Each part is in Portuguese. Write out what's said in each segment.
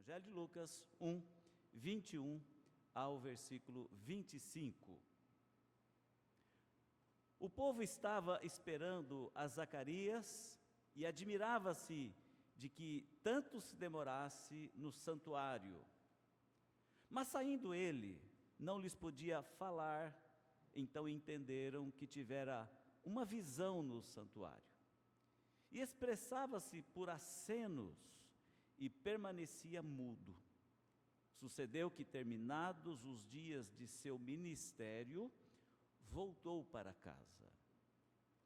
Evangelho de Lucas 1, 21 ao versículo 25. O povo estava esperando a Zacarias e admirava-se de que tanto se demorasse no santuário. Mas saindo ele, não lhes podia falar, então entenderam que tivera uma visão no santuário. E expressava-se por acenos e permanecia mudo. Sucedeu que, terminados os dias de seu ministério, voltou para casa.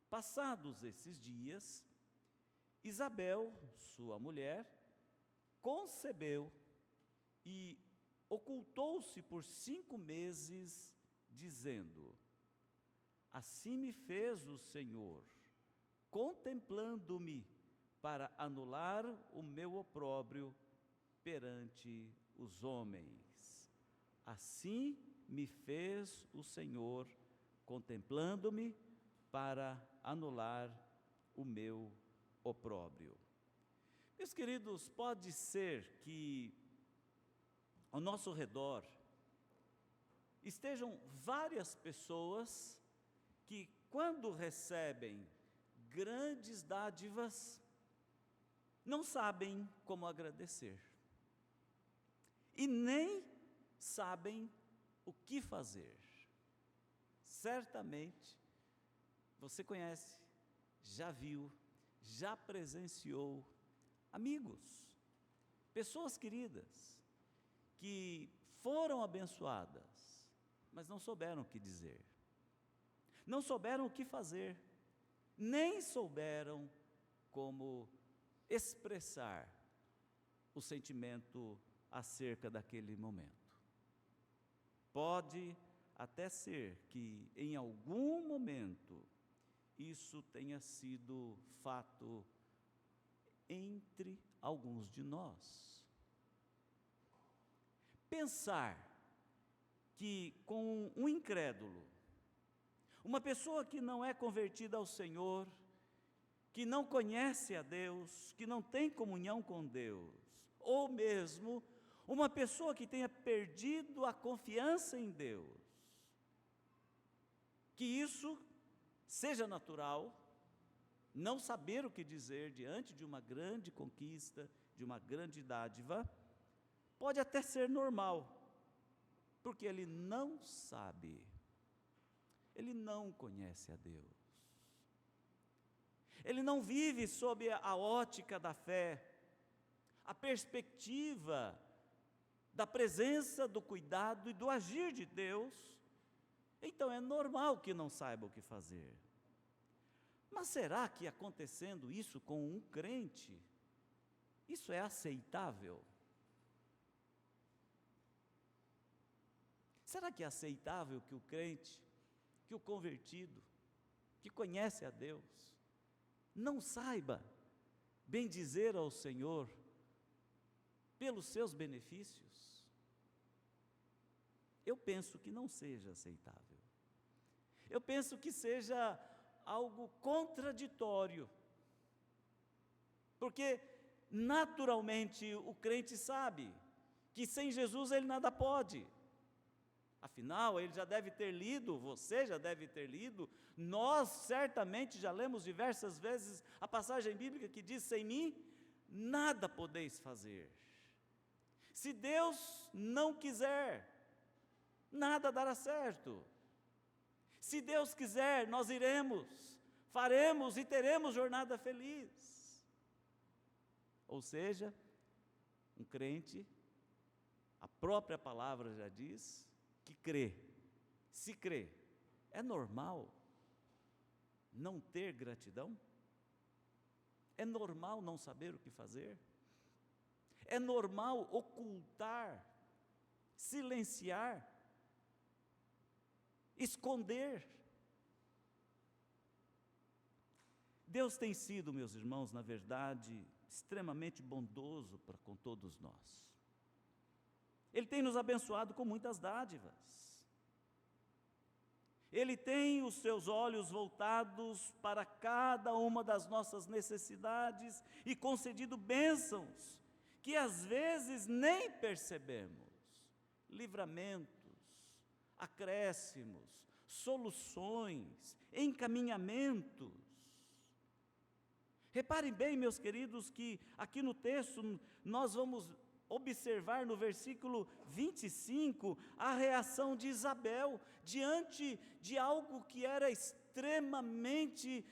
Passados esses dias, Isabel, sua mulher, concebeu e ocultou-se por 5 meses, dizendo: assim me fez o Senhor, contemplando-me, para anular o meu opróbrio perante os homens. Assim me fez o Senhor, contemplando-me, para anular o meu opróbrio. Meus queridos, pode ser que ao nosso redor estejam várias pessoas que, quando recebem grandes dádivas, não sabem como agradecer e nem sabem o que fazer. Certamente você conhece, já viu, já presenciou amigos, pessoas queridas que foram abençoadas, mas não souberam o que dizer, não souberam o que fazer, nem souberam como expressar o sentimento acerca daquele momento. Pode até ser que em algum momento isso tenha sido fato entre alguns de nós. Pensar que com um incrédulo, uma pessoa que não é convertida ao Senhor, que não conhece a Deus, que não tem comunhão com Deus, ou mesmo uma pessoa que tenha perdido a confiança em Deus, que isso seja natural, não saber o que dizer diante de uma grande conquista, de uma grande dádiva, pode até ser normal, porque ele não sabe, ele não conhece a Deus. Ele não vive sob a ótica da fé, a perspectiva da presença, do cuidado e do agir de Deus. Então é normal que não saiba o que fazer. Mas será que acontecendo isso com um crente, isso é aceitável? Será que é aceitável que o crente, que o convertido, que conhece a Deus, não saiba bendizer ao Senhor pelos seus benefícios? Eu penso que não seja aceitável. Eu penso que seja algo contraditório, porque naturalmente o crente sabe que sem Jesus ele nada pode. Afinal, ele já deve ter lido, você já deve ter lido, nós certamente já lemos diversas vezes a passagem bíblica que diz: sem mim nada podeis fazer. Se Deus não quiser, nada dará certo. Se Deus quiser, nós iremos, faremos e teremos jornada feliz. Ou seja, um crente, a própria palavra já diz, que crê, se crê, é normal não ter gratidão? É normal não saber o que fazer? É normal ocultar, silenciar, esconder? Deus tem sido, meus irmãos, na verdade, extremamente bondoso para com todos nós. Ele tem nos abençoado com muitas dádivas. Ele tem os seus olhos voltados para cada uma das nossas necessidades e concedido bênçãos que às vezes nem percebemos. Livramentos, acréscimos, soluções, encaminhamentos. Reparem bem, meus queridos, que aqui no texto nós vamos observar no versículo 25 a reação de Isabel diante de algo que era extremamente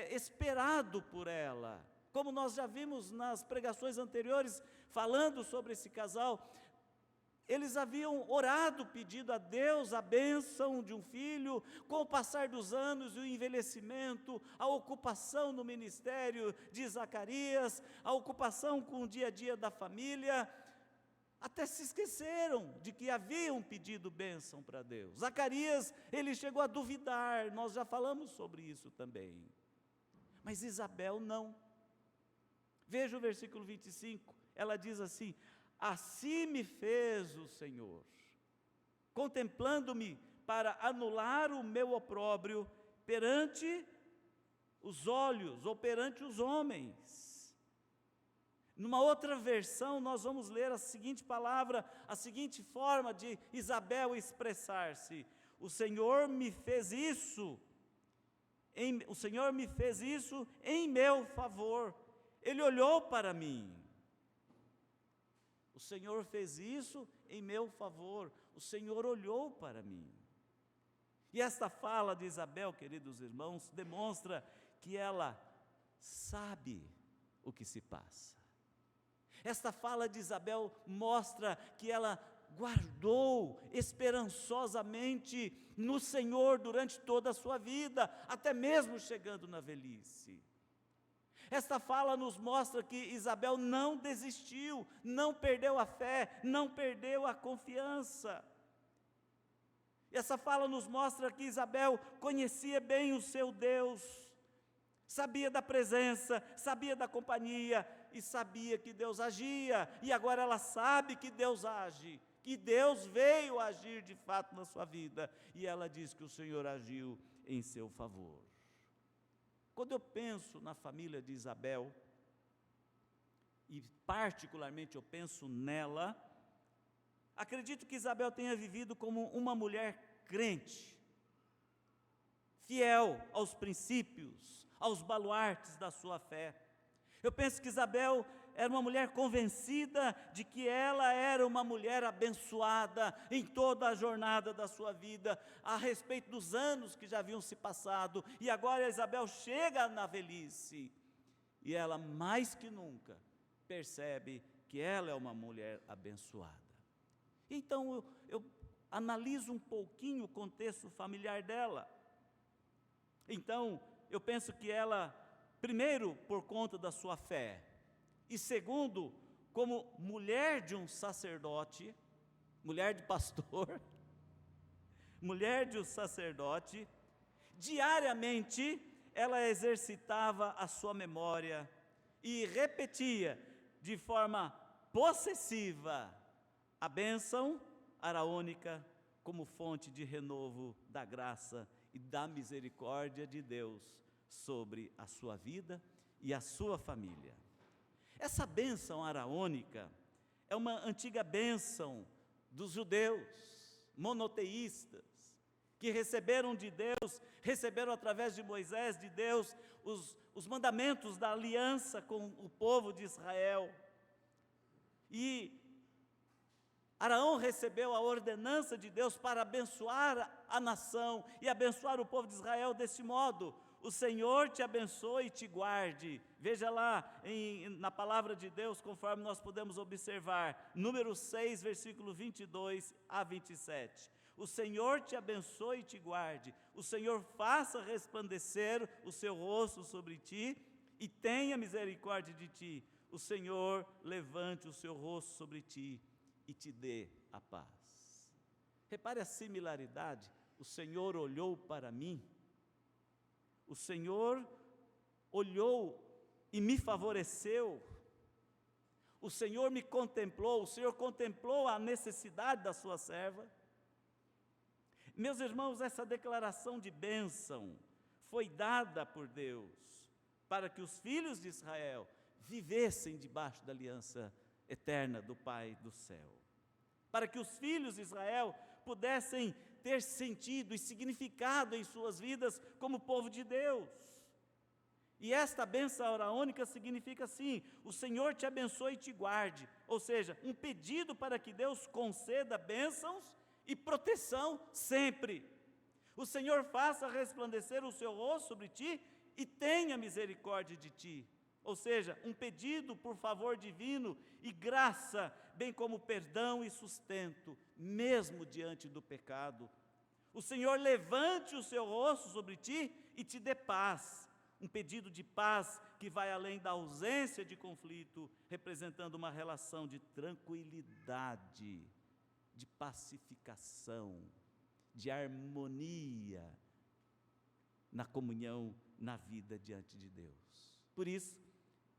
esperado por ela. Como nós já vimos nas pregações anteriores, falando sobre esse casal, eles haviam orado, pedido a Deus a bênção de um filho. Com o passar dos anos e o envelhecimento, a ocupação no ministério de Zacarias, a ocupação com o dia a dia da família, até se esqueceram de que haviam pedido bênção para Deus. Zacarias, ele chegou a duvidar, nós já falamos sobre isso também. Mas Isabel não. Veja o versículo 25, ela diz assim: assim me fez o Senhor, contemplando-me para anular o meu opróbrio perante os olhos, ou perante os homens. Numa outra versão, nós vamos ler a seguinte palavra, a seguinte forma de Isabel expressar-se: o Senhor me fez isso, o Senhor me fez isso em meu favor, Ele olhou para mim. O Senhor fez isso em meu favor, o Senhor olhou para mim. E esta fala de Isabel, queridos irmãos, demonstra que ela sabe o que se passa. Esta fala de Isabel mostra que ela guardou esperançosamente no Senhor durante toda a sua vida, até mesmo chegando na velhice. Esta fala nos mostra que Isabel não desistiu, não perdeu a fé, não perdeu a confiança. Essa fala nos mostra que Isabel conhecia bem o seu Deus, sabia da presença, sabia da companhia e sabia que Deus agia. E agora ela sabe que Deus age, que Deus veio agir de fato na sua vida. E ela diz que o Senhor agiu em seu favor. Quando eu penso na família de Isabel, e particularmente eu penso nela, acredito que Isabel tenha vivido como uma mulher crente, fiel aos princípios, aos baluartes da sua fé. Eu penso que Isabel era uma mulher convencida de que ela era uma mulher abençoada em toda a jornada da sua vida, a respeito dos anos que já haviam se passado, e agora Isabel chega na velhice, e ela mais que nunca percebe que ela é uma mulher abençoada. Então eu analiso um pouquinho o contexto familiar dela. Então eu penso que ela, primeiro, por conta da sua fé, e segundo, como mulher de um sacerdote, mulher de pastor, mulher de um sacerdote, diariamente ela exercitava a sua memória e repetia de forma possessiva a bênção araônica como fonte de renovo da graça e da misericórdia de Deus sobre a sua vida e a sua família. Essa bênção araônica é uma antiga bênção dos judeus monoteístas, que receberam de Deus, receberam através de Moisés, de Deus, os mandamentos da aliança com o povo de Israel. E Araão recebeu a ordenança de Deus para abençoar a nação e abençoar o povo de Israel desse modo: o Senhor te abençoe e te guarde. Veja lá na palavra de Deus, conforme nós podemos observar, número 6, versículo 22 a 27. O Senhor te abençoe e te guarde, o Senhor faça resplandecer o seu rosto sobre ti e tenha misericórdia de ti, o Senhor levante o seu rosto sobre ti e te dê a paz. Repare a similaridade: o Senhor olhou para mim, o Senhor olhou e me favoreceu, o Senhor me contemplou, o Senhor contemplou a necessidade da sua serva. Meus irmãos, essa declaração de bênção foi dada por Deus para que os filhos de Israel vivessem debaixo da aliança eterna do Pai do céu, para que os filhos de Israel pudessem ter sentido e significado em suas vidas como povo de Deus. E esta bênção araônica significa assim: o Senhor te abençoe e te guarde, ou seja, um pedido para que Deus conceda bênçãos e proteção sempre. O Senhor faça resplandecer o seu rosto sobre ti e tenha misericórdia de ti. Ou seja, um pedido por favor divino e graça, bem como perdão e sustento, mesmo diante do pecado. O Senhor levante o seu rosto sobre ti e te dê paz. Um pedido de paz que vai além da ausência de conflito, representando uma relação de tranquilidade, de pacificação, de harmonia na comunhão, na vida diante de Deus. Por isso,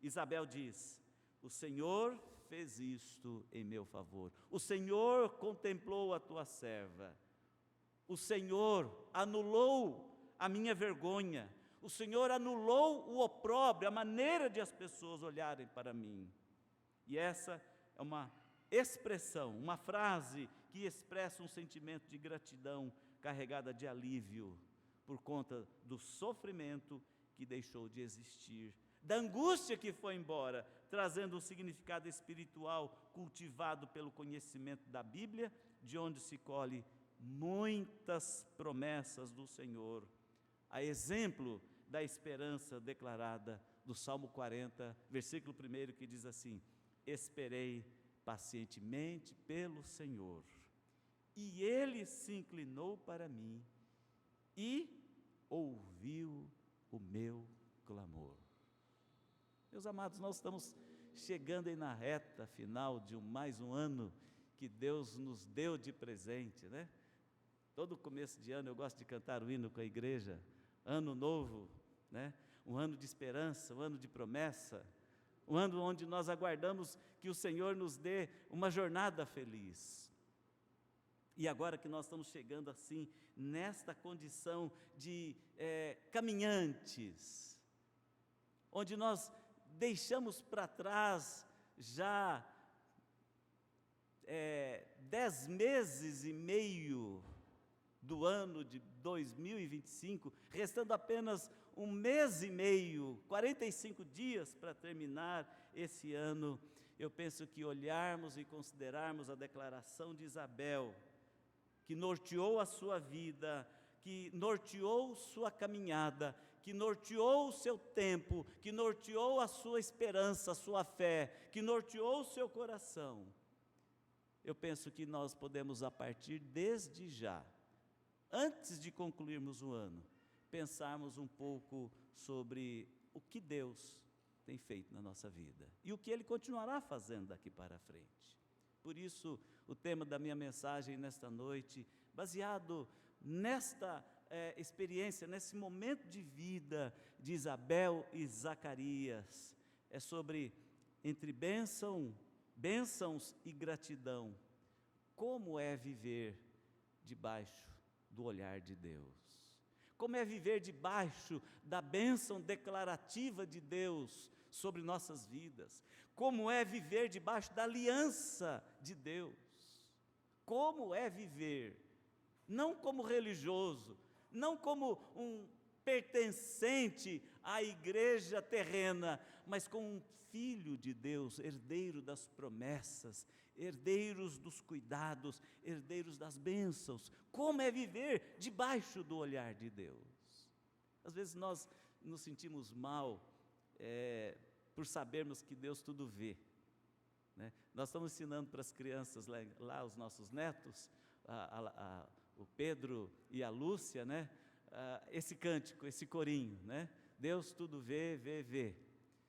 Isabel diz: o Senhor fez isto em meu favor, o Senhor contemplou a tua serva, o Senhor anulou a minha vergonha, o Senhor anulou o opróbrio, a maneira de as pessoas olharem para mim. E essa é uma expressão, uma frase que expressa um sentimento de gratidão carregada de alívio por conta do sofrimento que deixou de existir, da angústia que foi embora, trazendo um significado espiritual cultivado pelo conhecimento da Bíblia, de onde se colhe muitas promessas do Senhor, a exemplo da esperança declarada do Salmo 40, versículo 1, que diz assim: esperei pacientemente pelo Senhor, e Ele se inclinou para mim e ouviu o meu clamor. Meus amados, nós estamos chegando aí na reta final de mais um ano que Deus nos deu de presente, né? Todo começo de ano eu gosto de cantar o hino com a igreja, ano novo, né? Um ano de esperança, um ano de promessa, um ano onde nós aguardamos que o Senhor nos dê uma jornada feliz. E agora que nós estamos chegando assim, nesta condição de caminhantes, onde nós deixamos para trás já 10 meses e meio do ano de 2025, restando apenas um mês e meio, 45 dias para terminar esse ano, eu penso que olharmos e considerarmos a declaração de Isabel, que norteou a sua vida, que norteou sua caminhada, que norteou o seu tempo, que norteou a sua esperança, a sua fé, que norteou o seu coração. Eu penso que nós podemos, a partir desde já, antes de concluirmos o ano, pensarmos um pouco sobre o que Deus tem feito na nossa vida e o que Ele continuará fazendo daqui para frente. Por isso, o tema da minha mensagem nesta noite, baseado nesta experiência, nesse momento de vida de Isabel e Zacarias, é sobre entre bênçãos e gratidão. Como é viver debaixo do olhar de Deus? Como é viver debaixo da bênção declarativa de Deus sobre nossas vidas? Como é viver debaixo da aliança de Deus? Como é viver, não como religioso, não como um pertencente à igreja terrena, mas como um filho de Deus, herdeiro das promessas, herdeiros dos cuidados, herdeiros das bênçãos. Como é viver debaixo do olhar de Deus? Às vezes nós nos sentimos mal por sabermos que Deus tudo vê, né? Nós estamos ensinando para as crianças lá os nossos netos, o Pedro e a Lúcia, né? Esse cântico, esse corinho, né? Deus tudo vê, vê, vê.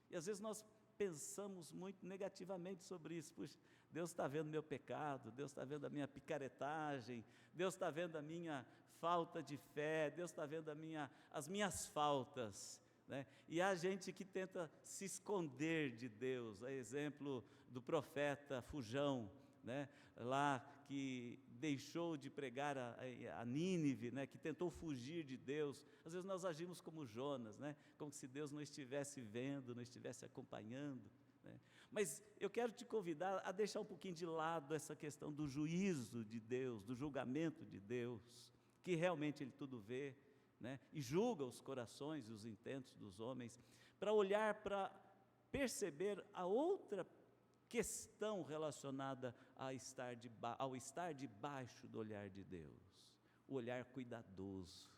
E às vezes nós pensamos muito negativamente sobre isso. Puxa, Deus está vendo meu pecado, Deus está vendo a minha picaretagem, Deus está vendo a minha falta de fé, Deus está vendo as minhas faltas, né? E há gente que tenta se esconder de Deus, a exemplo do profeta Fujão, né? Lá que deixou de pregar a Nínive, né? Que tentou fugir de Deus. Às vezes nós agimos como Jonas, né? Como se Deus não estivesse vendo, não estivesse acompanhando, né? Mas eu quero te convidar a deixar um pouquinho de lado essa questão do juízo de Deus, do julgamento de Deus, que realmente Ele tudo vê, né? E julga os corações e os intentos dos homens, para olhar, para perceber a outra questão relacionada ao estar debaixo do olhar de Deus, o olhar cuidadoso,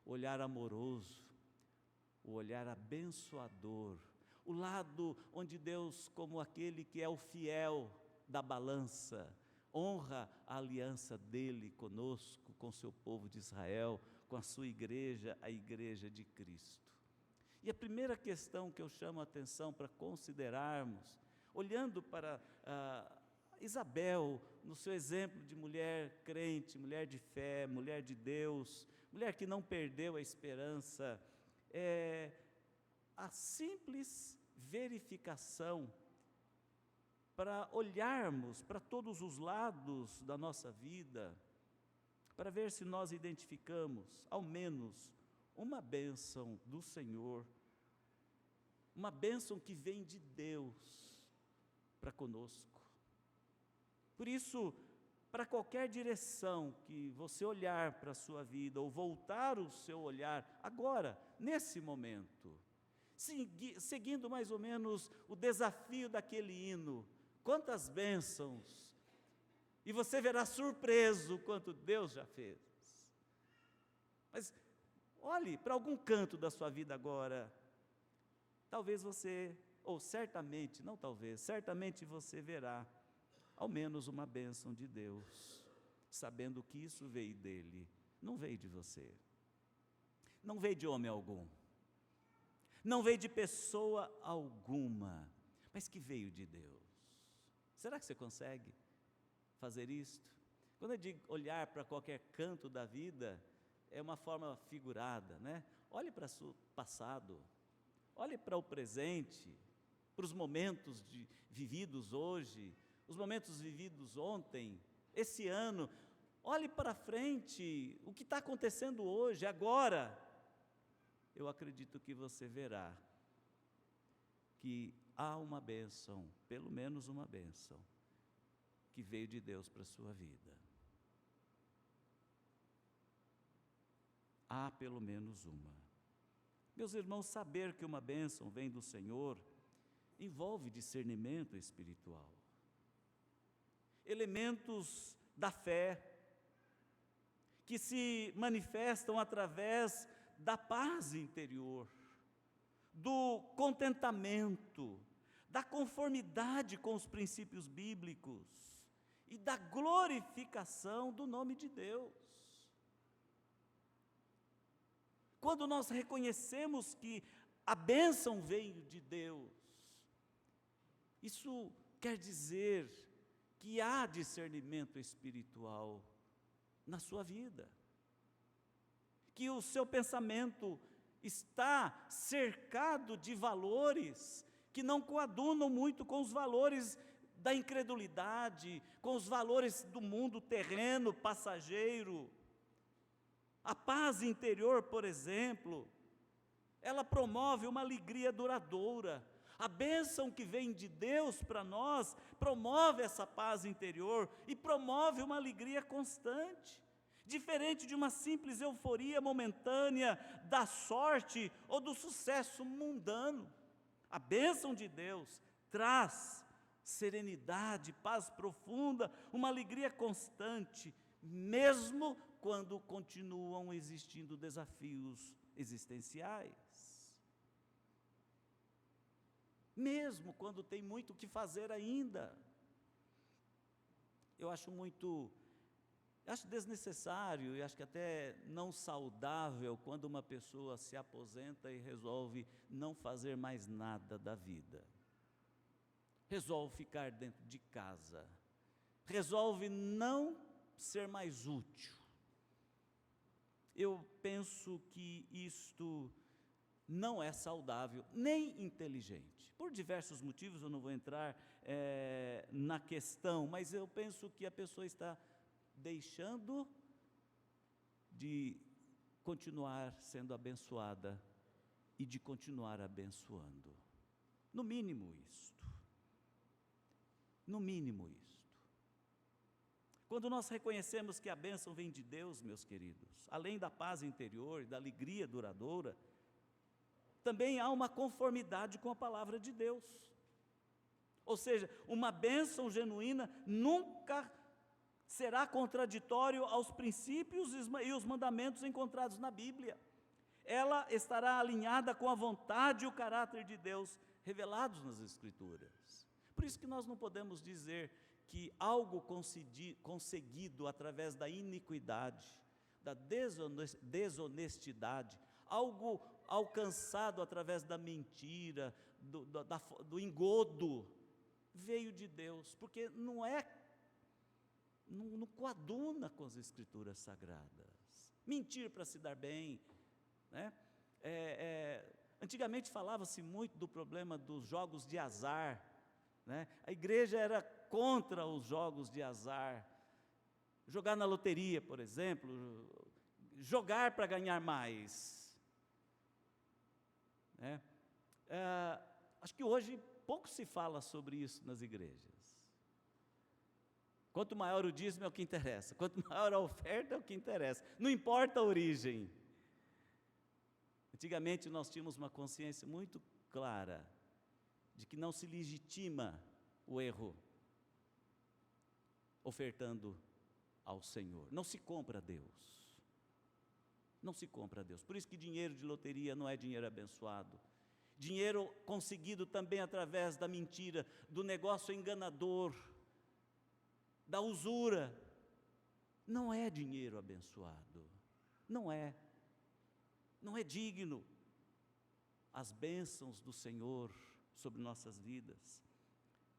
o olhar amoroso, o olhar abençoador, o lado onde Deus, como aquele que é o fiel da balança, honra a aliança dele conosco, com seu povo de Israel, com a sua igreja, a igreja de Cristo. E a primeira questão que eu chamo a atenção para considerarmos, olhando para Isabel, no seu exemplo de mulher crente, mulher de fé, mulher de Deus, mulher que não perdeu a esperança, a simples verificação para olharmos para todos os lados da nossa vida, para ver se nós identificamos, ao menos, uma bênção do Senhor, uma bênção que vem de Deus para conosco. Por isso, para qualquer direção que você olhar para a sua vida, ou voltar o seu olhar, agora, nesse momento, seguindo mais ou menos o desafio daquele hino, quantas bênçãos, e você verá surpreso quanto Deus já fez. Mas olhe para algum canto da sua vida agora, talvez você, ou certamente, não talvez, certamente você verá ao menos uma bênção de Deus, sabendo que isso veio dele, não veio de você, não veio de homem algum, não veio de pessoa alguma, mas que veio de Deus. Será que você consegue fazer isto? Quando eu digo olhar para qualquer canto da vida, é uma forma figurada, né? Olhe para o seu passado, olhe para o presente, para os momentos vividos hoje, os momentos vividos ontem, esse ano, olhe para frente, o que está acontecendo hoje, agora. Eu acredito que você verá que há uma bênção, pelo menos uma bênção, que veio de Deus para a sua vida. Há pelo menos uma. Meus irmãos, saber que uma bênção vem do Senhor envolve discernimento espiritual, elementos da fé, que se manifestam através da paz interior, do contentamento, da conformidade com os princípios bíblicos e da glorificação do nome de Deus. Quando nós reconhecemos que a bênção veio de Deus, isso quer dizer que há discernimento espiritual na sua vida, que o seu pensamento está cercado de valores que não coadunam muito com os valores da incredulidade, com os valores do mundo terreno, passageiro. A paz interior, por exemplo, ela promove uma alegria duradoura. A bênção que vem de Deus para nós promove essa paz interior e promove uma alegria constante, diferente de uma simples euforia momentânea da sorte ou do sucesso mundano. A bênção de Deus traz serenidade, paz profunda, uma alegria constante, mesmo quando continuam existindo desafios existenciais. Mesmo quando tem muito o que fazer ainda. Eu acho desnecessário e acho que até não saudável quando uma pessoa se aposenta e resolve não fazer mais nada da vida. Resolve ficar dentro de casa. Resolve não ser mais útil. Eu penso que isto não é saudável, nem inteligente. Por diversos motivos, eu não vou entrar na questão, mas eu penso que a pessoa está deixando de continuar sendo abençoada e de continuar abençoando. No mínimo isto. No mínimo isto. Quando nós reconhecemos que a bênção vem de Deus, meus queridos, além da paz interior e da alegria duradoura, também há uma conformidade com a palavra de Deus. Ou seja, uma bênção genuína nunca será contraditório aos princípios e os mandamentos encontrados na Bíblia. Ela estará alinhada com a vontade e o caráter de Deus revelados nas Escrituras. Por isso que nós não podemos dizer que algo conseguido através da iniquidade, da desonestidade, algo alcançado através da mentira, do engodo, veio de Deus, porque não coaduna com as Escrituras Sagradas. Mentir para se dar bem, né? Antigamente falava-se muito do problema dos jogos de azar, né? A igreja era contra os jogos de azar, jogar na loteria, por exemplo, jogar para ganhar mais, né? Acho que hoje pouco se fala sobre isso nas igrejas. Quanto maior o dízimo é o que interessa, quanto maior a oferta é o que interessa, não importa a origem. Antigamente nós tínhamos uma consciência muito clara de que não se legitima o erro ofertando ao Senhor. Não se compra a Deus. Não se compra a Deus. Por isso que dinheiro de loteria não é dinheiro abençoado. Dinheiro conseguido também através da mentira, do negócio enganador, da usura, não é dinheiro abençoado. Não é. Não é digno. As bênçãos do Senhor sobre nossas vidas,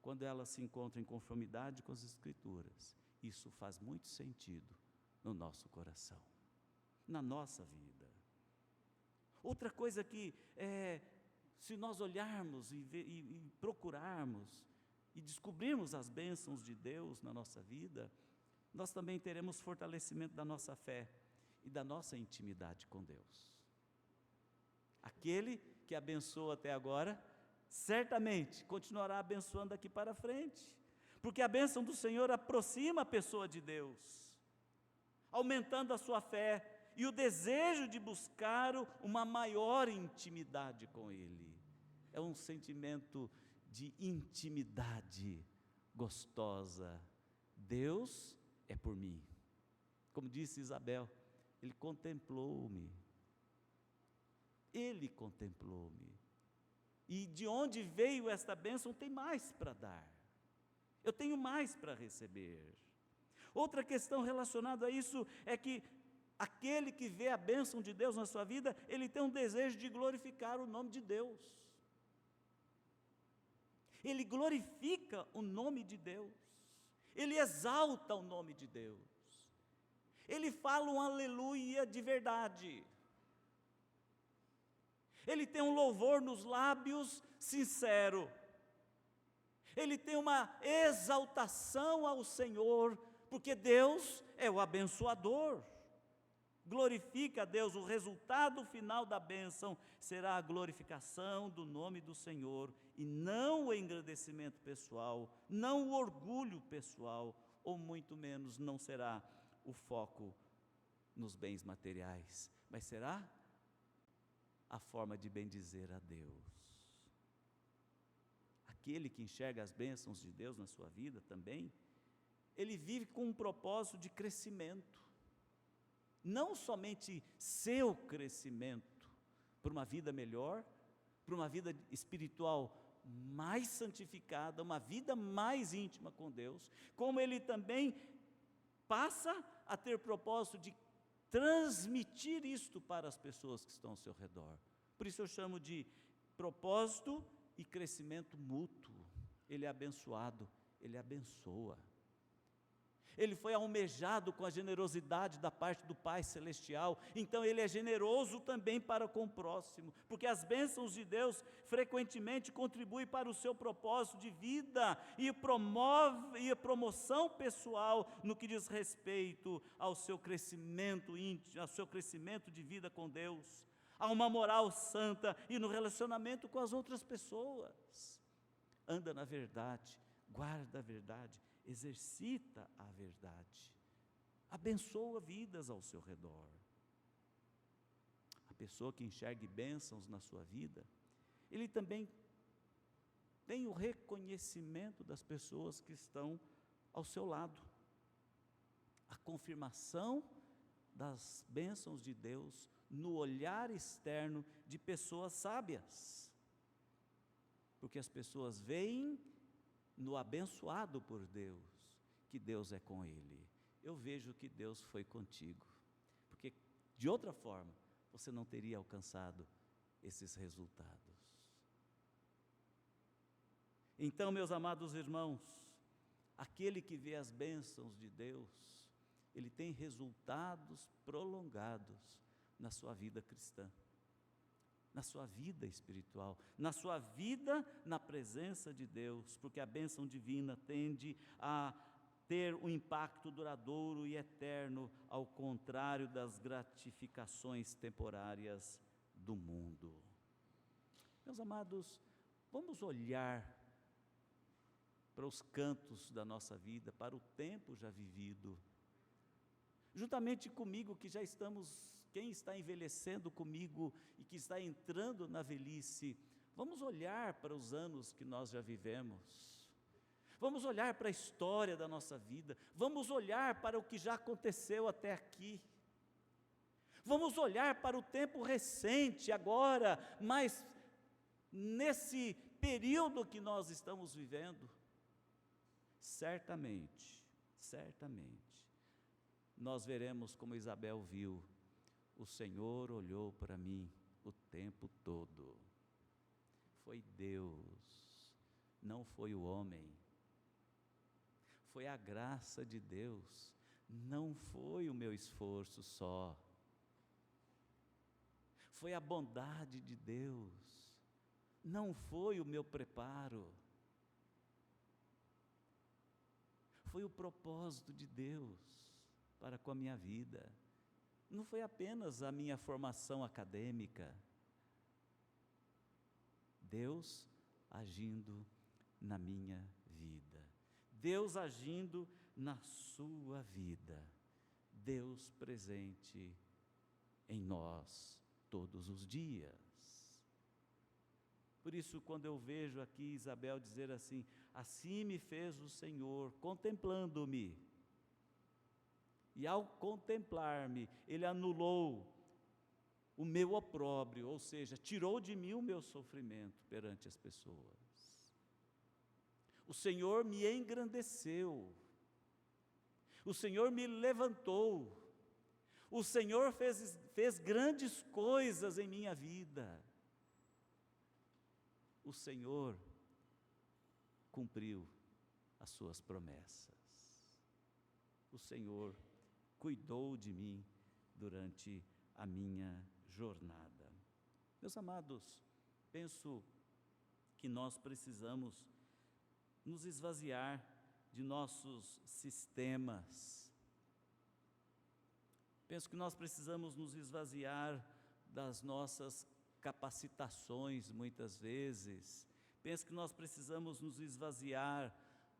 quando elas se encontram em conformidade com as Escrituras, isso faz muito sentido no nosso coração, na nossa vida. Outra coisa que se nós olharmos e procurarmos e descobrirmos as bênçãos de Deus na nossa vida, nós também teremos fortalecimento da nossa fé e da nossa intimidade com Deus. Aquele que abençoa até agora, certamente continuará abençoando daqui para frente, porque a bênção do Senhor aproxima a pessoa de Deus, aumentando a sua fé e o desejo de buscar uma maior intimidade com Ele. É um sentimento de intimidade gostosa. Deus é por mim. Como disse Isabel, Ele contemplou-me. Ele contemplou-me. E de onde veio esta bênção, tem mais para dar. Eu tenho mais para receber. Outra questão relacionada a isso é que aquele que vê a bênção de Deus na sua vida, ele tem um desejo de glorificar o nome de Deus. Ele glorifica o nome de Deus. Ele exalta o nome de Deus. Ele fala um aleluia de verdade. Ele tem um louvor nos lábios sincero. Ele tem uma exaltação ao Senhor, porque Deus é o abençoador. Glorifica a Deus, o resultado final da bênção será a glorificação do nome do Senhor, e não o engrandecimento pessoal, não o orgulho pessoal, ou muito menos não será o foco nos bens materiais, mas será a forma de bendizer a Deus. Aquele que enxerga as bênçãos de Deus na sua vida também, ele vive com um propósito de crescimento, não somente seu crescimento para uma vida melhor, para uma vida espiritual mais santificada, uma vida mais íntima com Deus, como ele também passa a ter propósito de transmitir isto para as pessoas que estão ao seu redor. Por isso eu chamo de propósito e crescimento mútuo. Ele é abençoado, ele abençoa. Ele foi almejado com a generosidade da parte do Pai Celestial, então ele é generoso também para com o próximo, porque as bênçãos de Deus frequentemente contribuem para o seu propósito de vida e promove a promoção pessoal no que diz respeito ao seu crescimento íntimo, ao seu crescimento de vida com Deus, a uma moral santa e no relacionamento com as outras pessoas. Anda na verdade, guarda a verdade, exercita a verdade, abençoa vidas ao seu redor. A pessoa que enxergue bênçãos na sua vida, ele também tem o reconhecimento das pessoas que estão ao seu lado, a confirmação das bênçãos de Deus no olhar externo de pessoas sábias, porque as pessoas veem no abençoado por Deus, que Deus é com ele. Eu vejo que Deus foi contigo, porque de outra forma você não teria alcançado esses resultados. Então, meus amados irmãos, aquele que vê as bênçãos de Deus, ele tem resultados prolongados na sua vida cristã, na sua vida espiritual, na sua vida na presença de Deus, porque a bênção divina tende a ter um impacto duradouro e eterno, ao contrário das gratificações temporárias do mundo. Meus amados, vamos olhar para os cantos da nossa vida, para o tempo já vivido, juntamente comigo que já estamos, quem está envelhecendo comigo e que está entrando na velhice, vamos olhar para os anos que nós já vivemos, vamos olhar para a história da nossa vida, vamos olhar para o que já aconteceu até aqui, vamos olhar para o tempo recente agora, mas nesse período que nós estamos vivendo, certamente, nós veremos como Isabel viu, o Senhor olhou para mim o tempo todo. Foi Deus, não foi o homem. Foi a graça de Deus, não foi o meu esforço só. Foi a bondade de Deus, não foi o meu preparo. Foi o propósito de Deus para com a minha vida. Não foi apenas a minha formação acadêmica. Deus agindo na minha vida. Deus agindo na sua vida. Deus presente em nós todos os dias. Por isso, quando eu vejo aqui Isabel dizer assim, assim me fez o Senhor, contemplando-me, e ao contemplar-me, Ele anulou o meu opróbrio, ou seja, tirou de mim o meu sofrimento perante as pessoas. O Senhor me engrandeceu, o Senhor me levantou, o Senhor fez grandes coisas em minha vida. O Senhor cumpriu as suas promessas. O Senhor cuidou de mim durante a minha jornada. Meus amados, penso que nós precisamos nos esvaziar de nossos sistemas. Penso que nós precisamos nos esvaziar das nossas capacitações, muitas vezes. Penso que nós precisamos nos esvaziar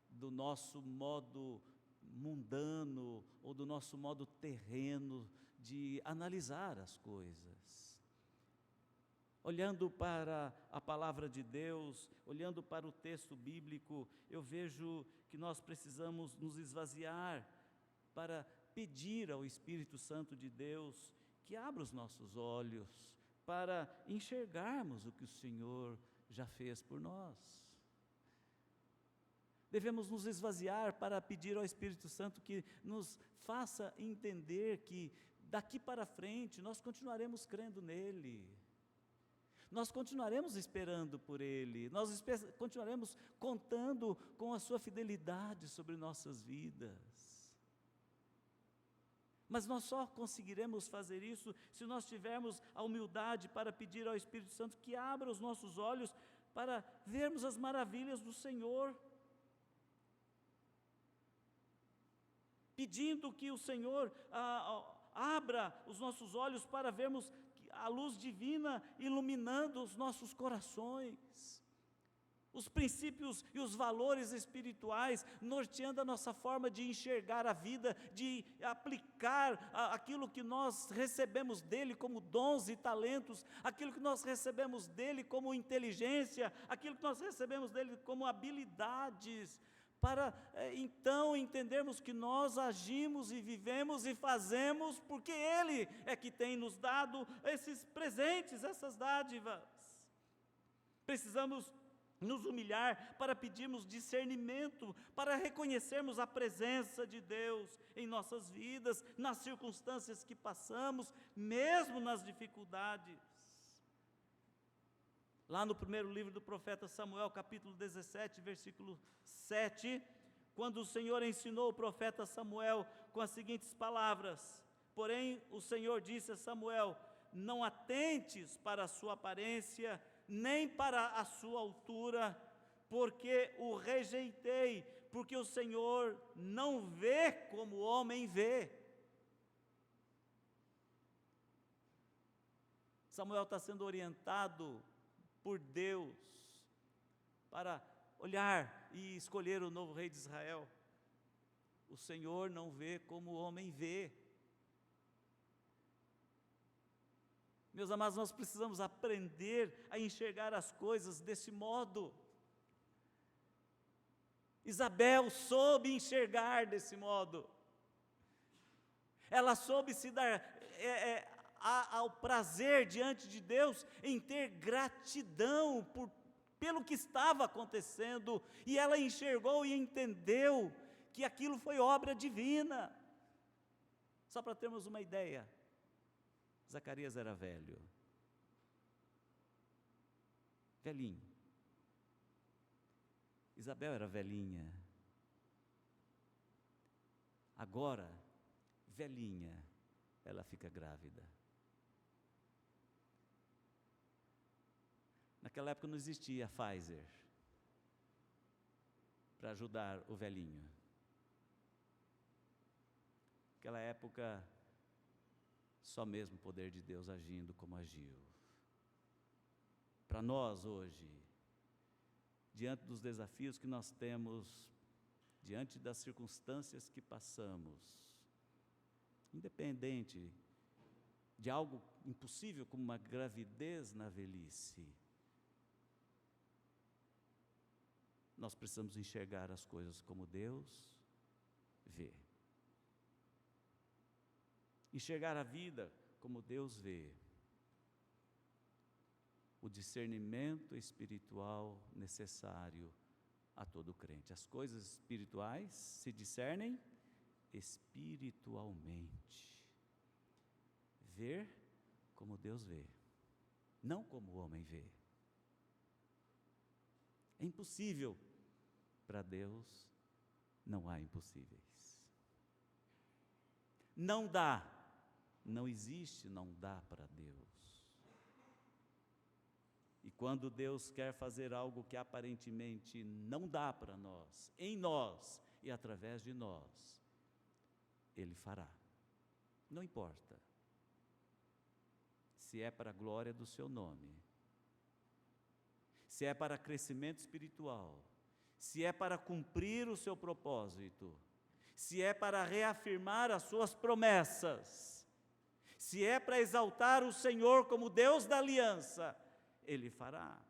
do nosso modo mundano ou do nosso modo terreno de analisar as coisas. Olhando para a palavra de Deus, olhando para o texto bíblico, eu vejo que nós precisamos nos esvaziar para pedir ao Espírito Santo de Deus que abra os nossos olhos para enxergarmos o que o Senhor já fez por nós. Devemos nos esvaziar para pedir ao Espírito Santo que nos faça entender que daqui para frente nós continuaremos crendo nele, nós continuaremos esperando por Ele, nós continuaremos contando com a sua fidelidade sobre nossas vidas. Mas nós só conseguiremos fazer isso se nós tivermos a humildade para pedir ao Espírito Santo que abra os nossos olhos para vermos as maravilhas do Senhor. Pedindo que o Senhor abra os nossos olhos para vermos a luz divina iluminando os nossos corações. os princípios e os valores espirituais, norteando a nossa forma de enxergar a vida, de aplicar aquilo que nós recebemos dele como dons e talentos, aquilo que nós recebemos dele como inteligência, aquilo que nós recebemos dele como habilidades, para então entendermos que nós agimos e vivemos e fazemos porque ele é que tem nos dado esses presentes, essas dádivas. Precisamos nos humilhar para pedirmos discernimento, para reconhecermos a presença de Deus em nossas vidas, nas circunstâncias que passamos, mesmo nas dificuldades. Lá no primeiro livro do profeta Samuel, capítulo 17, versículo 7, quando o Senhor ensinou o profeta Samuel com as seguintes palavras: porém o Senhor disse a Samuel: não atentes para a sua aparência, nem para a sua altura, porque o rejeitei, porque o Senhor não vê como o homem vê. Samuel está sendo orientado por Deus para olhar e escolher o novo rei de Israel. O Senhor não vê como o homem vê. Meus amados, nós precisamos aprender a enxergar as coisas desse modo. Isabel soube enxergar desse modo. Ela soube se dar ao prazer diante de Deus em ter gratidão pelo que estava acontecendo, e ela enxergou e entendeu que aquilo foi obra divina. Só para termos uma ideia, Zacarias era velho, velhinho. Isabel era velhinha. Agora, velhinha, ela fica grávida. Naquela época não existia a Pfizer para ajudar o velhinho. Naquela época, só mesmo o poder de Deus agindo como agiu. Para nós hoje, diante dos desafios que nós temos, diante das circunstâncias que passamos, independente de algo impossível como uma gravidez na velhice, nós precisamos enxergar as coisas como Deus vê. Enxergar a vida como Deus vê. O discernimento espiritual necessário a todo crente. As coisas espirituais se discernem espiritualmente. Ver como Deus vê, não como o homem vê. É impossível. Para Deus não há impossíveis. Não dá, não existe, não dá para Deus. E quando Deus quer fazer algo que aparentemente não dá para nós, em nós e através de nós, Ele fará. Não importa se é para a glória do seu nome, se é para crescimento espiritual, se é para cumprir o seu propósito, se é para reafirmar as suas promessas, se é para exaltar o Senhor como Deus da aliança, Ele fará.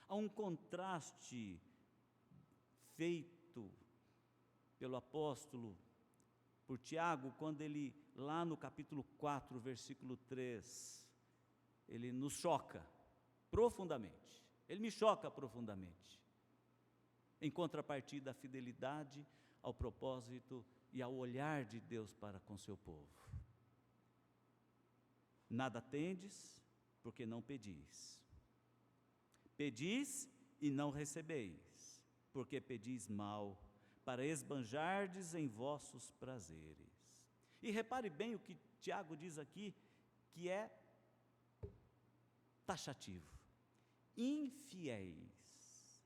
Há um contraste feito pelo apóstolo, por Tiago, quando ele, lá no capítulo 4, versículo 3, ele nos choca profundamente. Ele me choca profundamente. Em contrapartida, a fidelidade ao propósito e ao olhar de Deus para com seu povo. Nada tendes, porque não pedis. Pedis e não recebeis, porque pedis mal, para esbanjardes em vossos prazeres. E repare bem o que Tiago diz aqui, que é taxativo. Infiéis.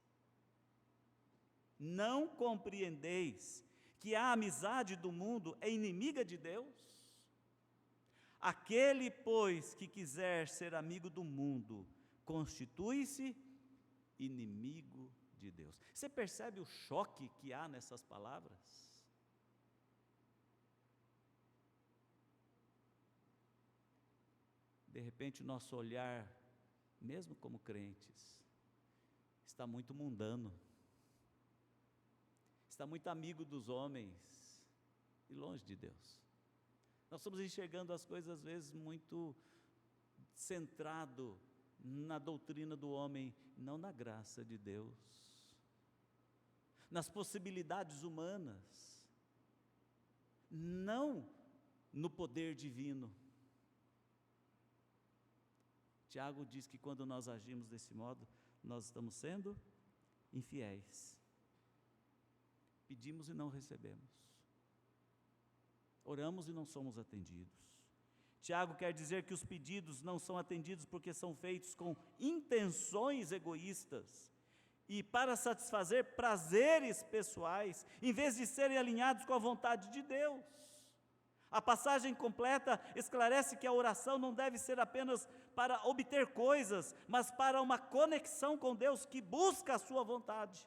Não compreendeis que a amizade do mundo é inimiga de Deus? Aquele, pois, que quiser ser amigo do mundo, constitui-se inimigo de Deus. Você percebe o choque que há nessas palavras? De repente, o nosso olhar, mesmo como crentes, está muito mundano, está muito amigo dos homens e longe de Deus. Nós estamos enxergando as coisas às vezes muito centrado na doutrina do homem, não na graça de Deus, nas possibilidades humanas, não no poder divino. Tiago diz que quando nós agimos desse modo, nós estamos sendo infiéis. Pedimos e não recebemos. Oramos e não somos atendidos. Tiago quer dizer que os pedidos não são atendidos porque são feitos com intenções egoístas e para satisfazer prazeres pessoais, em vez de serem alinhados com a vontade de Deus. A passagem completa esclarece que a oração não deve ser apenas para obter coisas, mas para uma conexão com Deus que busca a sua vontade.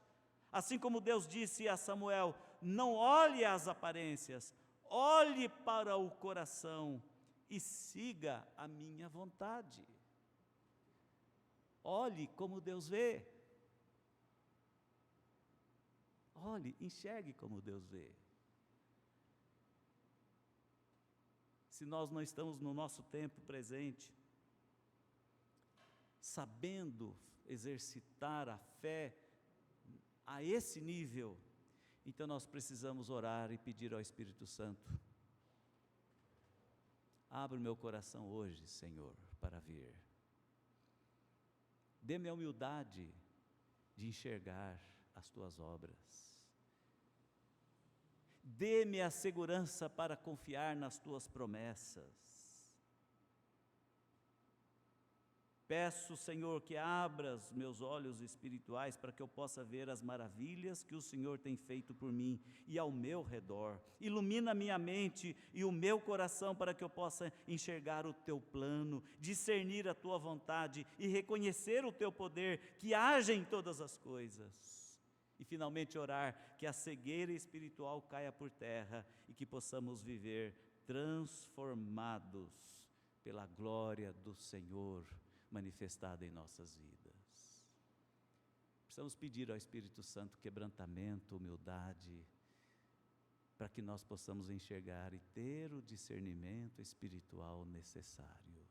Assim como Deus disse a Samuel: não olhe as aparências, olhe para o coração e siga a minha vontade. Olhe como Deus vê. Olhe, enxergue como Deus vê. Se nós não estamos no nosso tempo presente, sabendo exercitar a fé a esse nível, então nós precisamos orar e pedir ao Espírito Santo: abre o meu coração hoje, Senhor, para vir. Dê-me a humildade de enxergar as tuas obras. Dê-me a segurança para confiar nas tuas promessas. Peço, Senhor, que abras meus olhos espirituais para que eu possa ver as maravilhas que o Senhor tem feito por mim e ao meu redor. Ilumina minha mente e o meu coração para que eu possa enxergar o teu plano, discernir a tua vontade e reconhecer o teu poder que age em todas as coisas. E finalmente orar que a cegueira espiritual caia por terra e que possamos viver transformados pela glória do Senhor manifestada em nossas vidas. Precisamos pedir ao Espírito Santo quebrantamento, humildade, para que nós possamos enxergar e ter o discernimento espiritual necessário.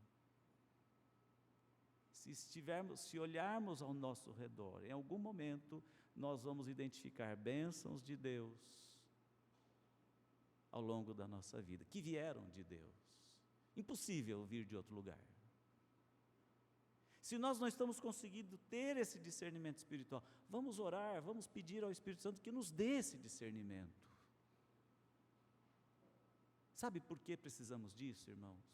Se olharmos ao nosso redor, em algum momento nós vamos identificar bênçãos de Deus ao longo da nossa vida, que vieram de Deus. Impossível vir de outro lugar. Se nós não estamos conseguindo ter esse discernimento espiritual, vamos orar, vamos pedir ao Espírito Santo que nos dê esse discernimento. Sabe por que precisamos disso, irmãos?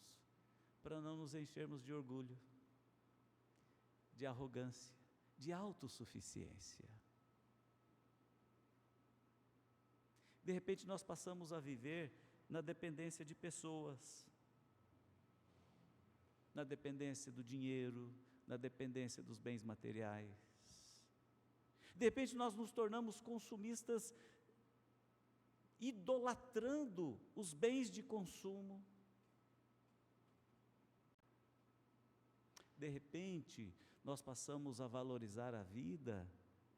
Para não nos enchermos de orgulho, de arrogância, de autossuficiência. De repente nós passamos a viver na dependência de pessoas, na dependência do dinheiro, na dependência dos bens materiais. De repente nós nos tornamos consumistas, idolatrando os bens de consumo. De repente nós passamos a valorizar a vida,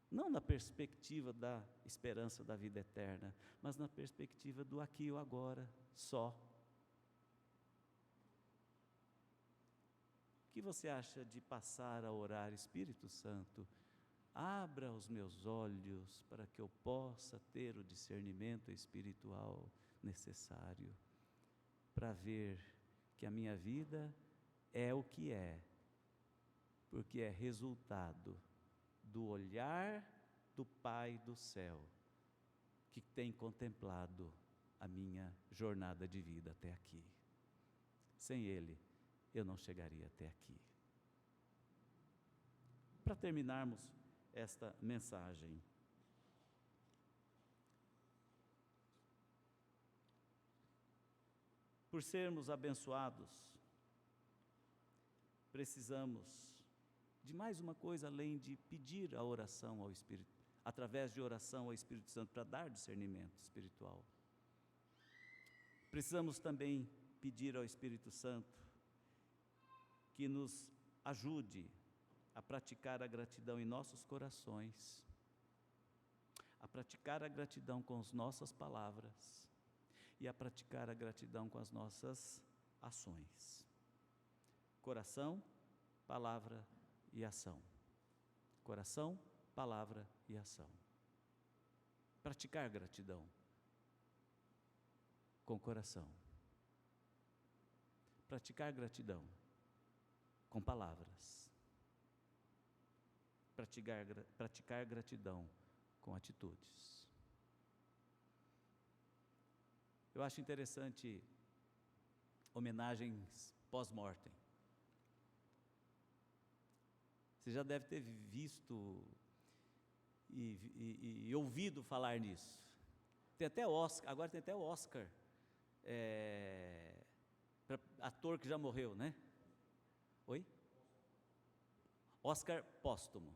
não na perspectiva da esperança da vida eterna, mas na perspectiva do aqui e o agora só. O que você acha de passar a orar: Espírito Santo, abra os meus olhos para que eu possa ter o discernimento espiritual necessário para ver que a minha vida é o que é, porque é resultado do olhar do Pai do céu, que tem contemplado a minha jornada de vida até aqui. Sem Ele, eu não chegaria até aqui. Para terminarmos esta mensagem, por sermos abençoados, precisamos de mais uma coisa além de pedir a oração ao Espírito, através de oração ao Espírito Santo, para dar discernimento espiritual. Precisamos também pedir ao Espírito Santo que nos ajude a praticar a gratidão em nossos corações, a praticar a gratidão com as nossas palavras e a praticar a gratidão com as nossas ações. Coração, palavra e ação. Coração, palavra e ação. Praticar gratidão com o coração. Praticar gratidão com palavras. Praticar gratidão com atitudes. Eu acho interessante homenagens pós-mortem. Você já deve ter visto e ouvido falar nisso. Tem até Oscar, agora tem até o Oscar, para ator que já morreu, né? Oi? Oscar póstumo.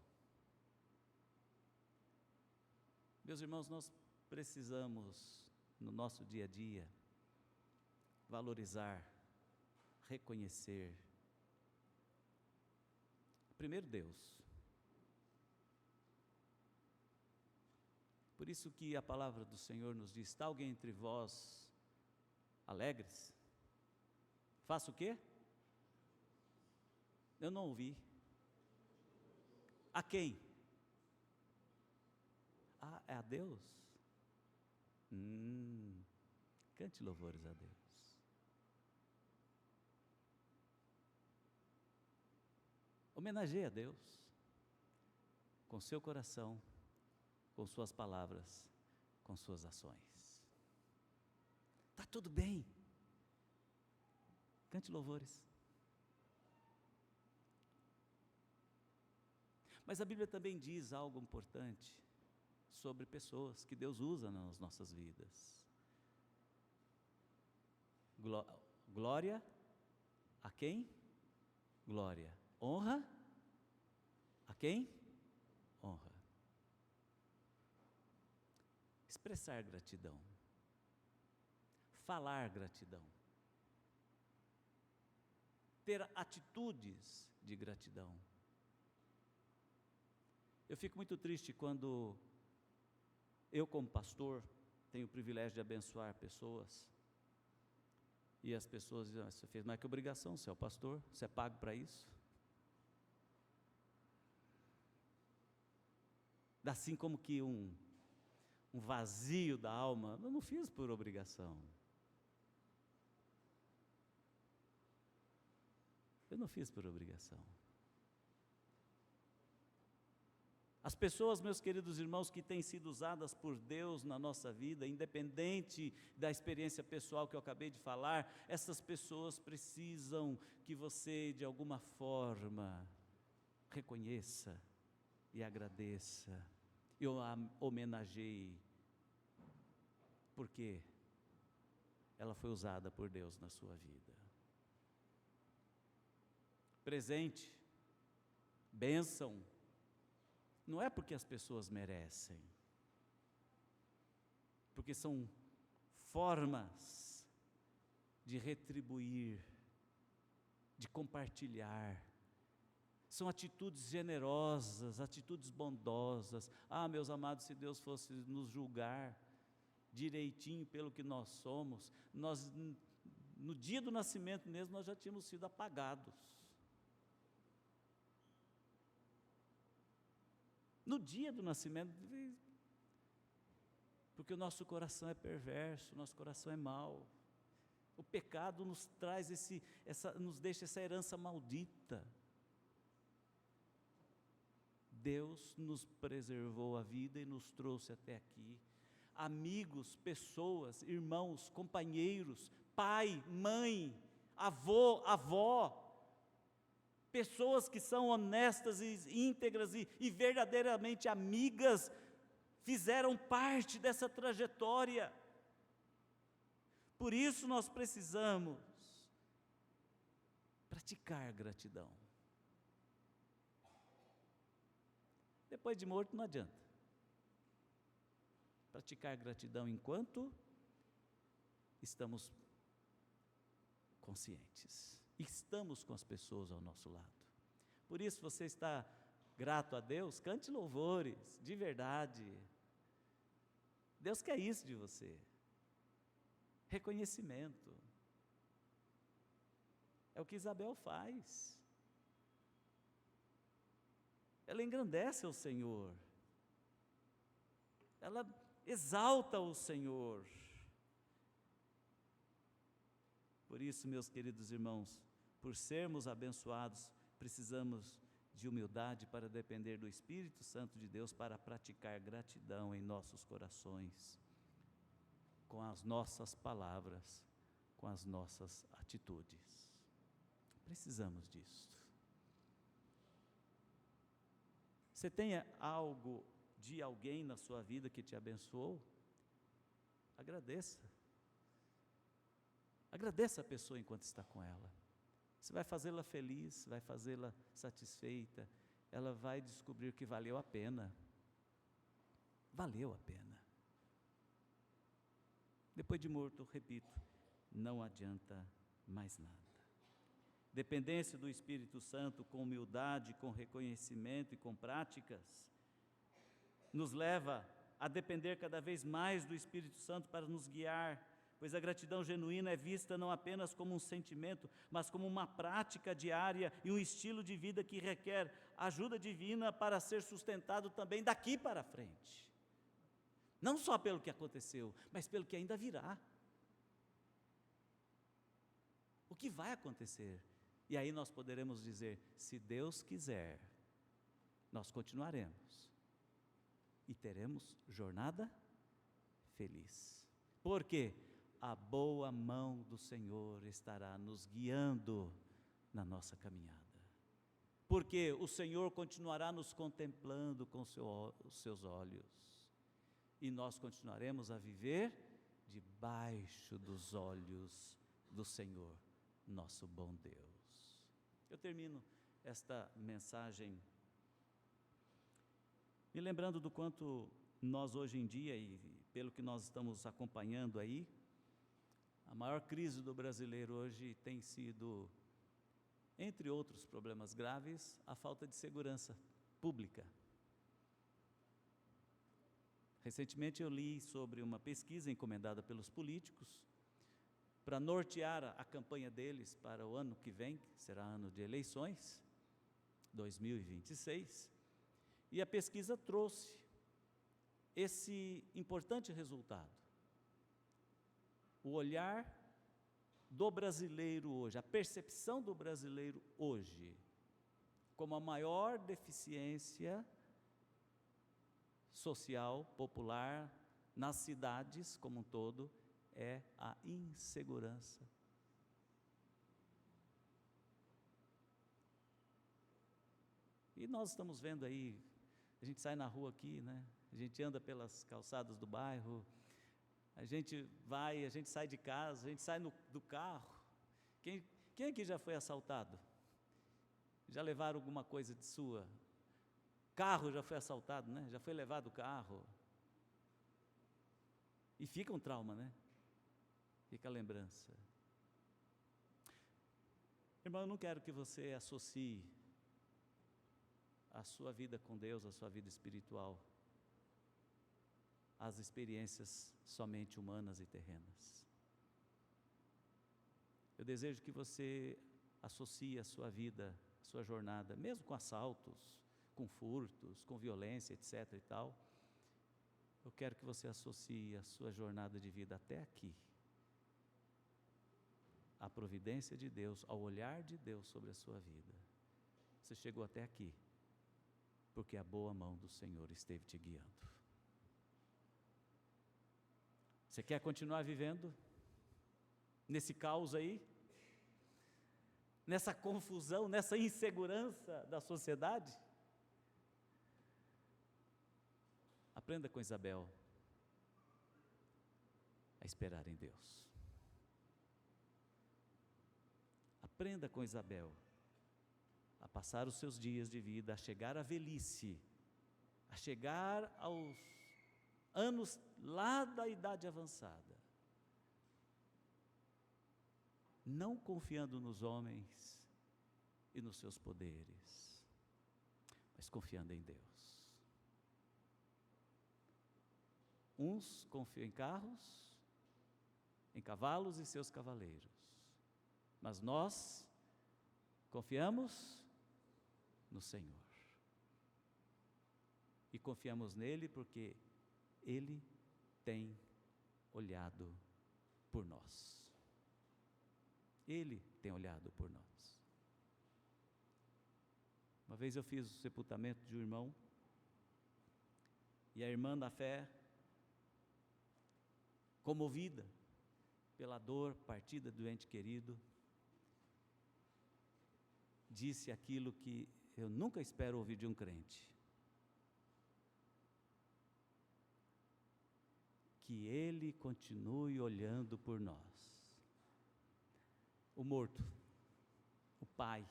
Meus irmãos, nós precisamos, no nosso dia a dia, valorizar, reconhecer, primeiro Deus. Por isso que a palavra do Senhor nos diz: está alguém entre vós alegres? Faça o quê? Eu não ouvi. A quem? Ah, é a Deus? Cante louvores a Deus. Homenageie a Deus com seu coração, com suas palavras, com suas ações. Está tudo bem. Cante louvores. Mas a Bíblia também diz algo importante sobre pessoas que Deus usa nas nossas vidas. Glória a quem? Glória. Honra a quem? Honra. Expressar gratidão. Falar gratidão. Ter atitudes de gratidão. Eu fico muito triste quando eu, como pastor, tenho o privilégio de abençoar pessoas, e as pessoas dizem: você fez mais que obrigação, você é o pastor, você é pago para isso. Dá assim como que um vazio da alma. Eu não fiz por obrigação. Eu não fiz por obrigação. As pessoas, meus queridos irmãos, que têm sido usadas por Deus na nossa vida, independente da experiência pessoal que eu acabei de falar, essas pessoas precisam que você, de alguma forma, reconheça e agradeça, e homenageie, porque ela foi usada por Deus na sua vida. Presente, bênção, não é porque as pessoas merecem, porque são formas de retribuir, de compartilhar, são atitudes generosas, atitudes bondosas. Ah, meus amados, se Deus fosse nos julgar direitinho pelo que nós somos, nós, no dia do nascimento mesmo, nós já tínhamos sido apagados. No dia do nascimento, porque o nosso coração é perverso, o nosso coração é mau. O pecado nos traz nos deixa essa herança maldita. Deus nos preservou a vida e nos trouxe até aqui. Amigos, pessoas, irmãos, companheiros, pai, mãe, avô, avó, pessoas que são honestas e íntegras e verdadeiramente amigas, fizeram parte dessa trajetória. Por isso nós precisamos praticar gratidão. Depois de morto não adianta. Praticar gratidão enquanto estamos conscientes, estamos com as pessoas ao nosso lado. Por isso, você está grato a Deus, cante louvores, de verdade. Deus quer isso de você. Reconhecimento. É o que Isabel faz. Ela engrandece o Senhor. Ela exalta o Senhor. Por isso, meus queridos irmãos, por sermos abençoados, precisamos de humildade para depender do Espírito Santo de Deus para praticar gratidão em nossos corações, com as nossas palavras, com as nossas atitudes. Precisamos disso. Você tem algo de alguém na sua vida que te abençoou? Agradeça. Agradeça a pessoa enquanto está com ela. Você vai fazê-la feliz, vai fazê-la satisfeita. Ela vai descobrir que valeu a pena. Valeu a pena. Depois de morto, repito, não adianta mais nada. Dependência do Espírito Santo com humildade, com reconhecimento e com práticas, nos leva a depender cada vez mais do Espírito Santo para nos guiar, pois a gratidão genuína é vista não apenas como um sentimento, mas como uma prática diária e um estilo de vida que requer ajuda divina para ser sustentado também daqui para frente. Não só pelo que aconteceu, mas pelo que ainda virá. O que vai acontecer? E aí nós poderemos dizer, se Deus quiser, nós continuaremos e teremos jornada feliz. Por quê? A boa mão do Senhor estará nos guiando na nossa caminhada. Porque o Senhor continuará nos contemplando com os seus olhos. E nós continuaremos a viver debaixo dos olhos do Senhor, nosso bom Deus. Eu termino esta mensagem me lembrando do quanto nós hoje em dia, e pelo que nós estamos acompanhando aí, a maior crise do brasileiro hoje tem sido, entre outros problemas graves, a falta de segurança pública. Recentemente eu li sobre uma pesquisa encomendada pelos políticos para nortear a campanha deles para o ano que vem, que será ano de eleições, 2026, e a pesquisa trouxe esse importante resultado. O olhar do brasileiro hoje, a percepção do brasileiro hoje, como a maior deficiência social, popular, nas cidades como um todo, é a insegurança. E nós estamos vendo aí, a gente sai na rua aqui, né? A gente anda pelas calçadas do bairro, a gente sai de casa, a gente sai do carro. Quem aqui já foi assaltado? Já levaram alguma coisa de sua? Carro já foi assaltado, né? Já foi levado o carro. E fica um trauma, né? Fica a lembrança. Irmão, eu não quero que você associe a sua vida com Deus, a sua vida espiritual, às experiências somente humanas e terrenas. Eu desejo que você associe a sua vida, a sua jornada, mesmo com assaltos, com furtos, com violência, etc. e tal, eu quero que você associe a sua jornada de vida até aqui, à providência de Deus, ao olhar de Deus sobre a sua vida. Você chegou até aqui, porque a boa mão do Senhor esteve te guiando. Você quer continuar vivendo nesse caos aí? Nessa confusão, nessa insegurança da sociedade? Aprenda com Isabel a esperar em Deus. Aprenda com Isabel a passar os seus dias de vida, a chegar à velhice, a chegar aos anos lá da idade avançada, não confiando nos homens e nos seus poderes, mas confiando em Deus. Uns confiam em carros, em cavalos e seus cavaleiros, mas nós confiamos no Senhor. E confiamos nele porque Ele tem olhado por nós. Ele tem olhado por nós. Uma vez eu fiz o sepultamento de um irmão, e a irmã da fé, comovida pela dor, partida do ente querido, disse aquilo que eu nunca espero ouvir de um crente: que Ele continue olhando por nós. O morto, o Pai,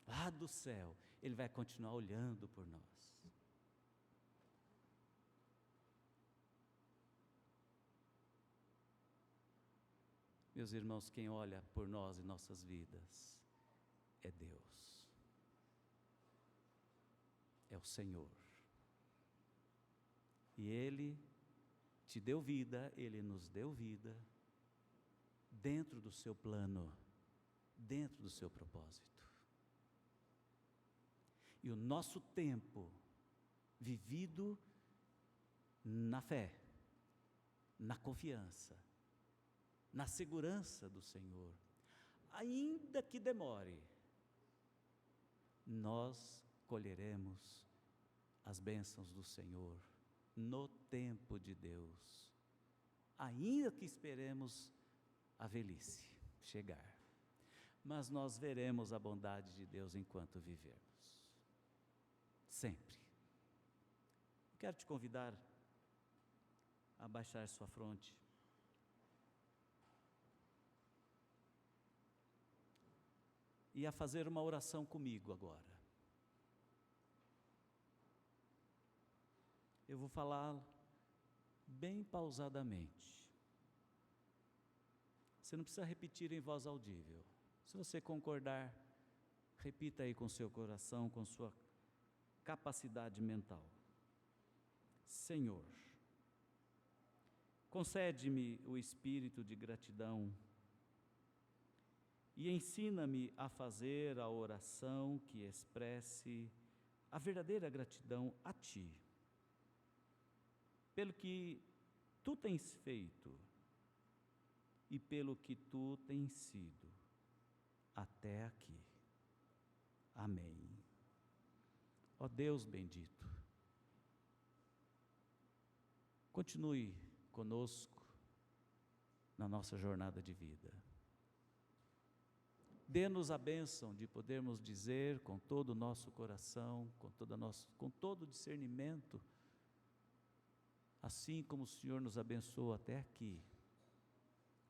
lá do céu, Ele vai continuar olhando por nós. Meus irmãos, quem olha por nós e nossas vidas é Deus, é o Senhor. E Ele te deu vida, Ele nos deu vida, dentro do seu plano, dentro do seu propósito. E o nosso tempo vivido na fé, na confiança, na segurança do Senhor, ainda que demore, nós colheremos as bênçãos do Senhor no tempo de Deus, ainda que esperemos a velhice chegar, mas nós veremos a bondade de Deus enquanto vivermos, sempre. Quero te convidar a baixar sua fronte, e a fazer uma oração comigo agora. Eu vou falar bem pausadamente. Você não precisa repetir em voz audível. Se você concordar, repita aí com seu coração, com sua capacidade mental. Senhor, concede-me o espírito de gratidão e ensina-me a fazer a oração que expresse a verdadeira gratidão a Ti, pelo que Tu tens feito e pelo que Tu tens sido até aqui. Amém. Ó Deus bendito, continue conosco na nossa jornada de vida. Dê-nos a bênção de podermos dizer com todo o nosso coração, com todo o discernimento, assim como o Senhor nos abençoou até aqui,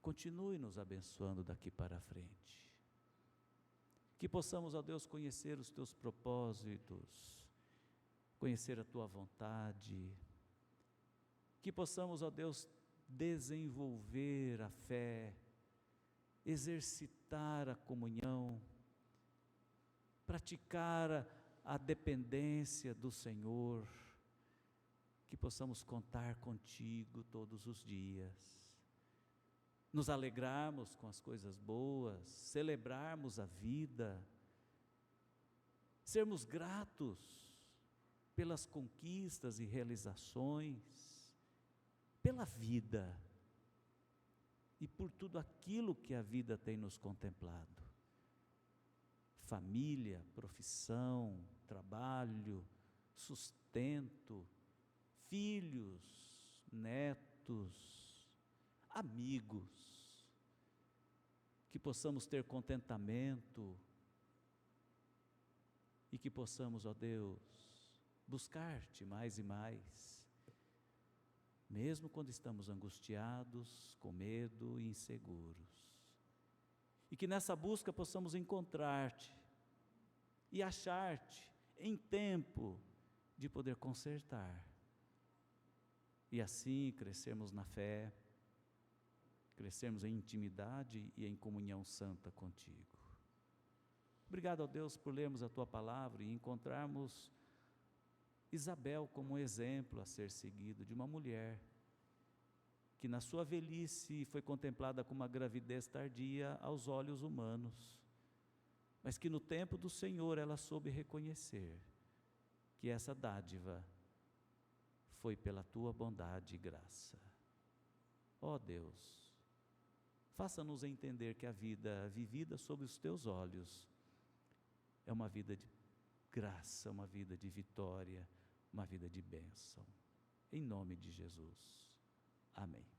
continue nos abençoando daqui para frente. Que possamos, ó Deus, conhecer os Teus propósitos, conhecer a Tua vontade, que possamos, ó Deus, desenvolver a fé, exercitar a comunhão, praticar a dependência do Senhor, que possamos contar contigo todos os dias, nos alegrarmos com as coisas boas, celebrarmos a vida, sermos gratos pelas conquistas e realizações, pela vida, e por tudo aquilo que a vida tem nos contemplado. Família, profissão, trabalho, sustento, filhos, netos, amigos. Que possamos ter contentamento e que possamos, ó Deus, buscar-te mais e mais, mesmo quando estamos angustiados, com medo e inseguros. E que nessa busca possamos encontrar-te, e achar-te, em tempo de poder consertar. E assim crescermos na fé, crescermos em intimidade e em comunhão santa contigo. Obrigado, ó Deus, por lermos a Tua palavra e encontrarmos Isabel como um exemplo a ser seguido, de uma mulher que na sua velhice foi contemplada como uma gravidez tardia aos olhos humanos, mas que no tempo do Senhor ela soube reconhecer que essa dádiva foi pela Tua bondade e graça. Ó Deus, faça-nos entender que a vida vivida sob os Teus olhos é uma vida de graça, uma vida de vitória, uma vida de bênção. Em nome de Jesus. Amém.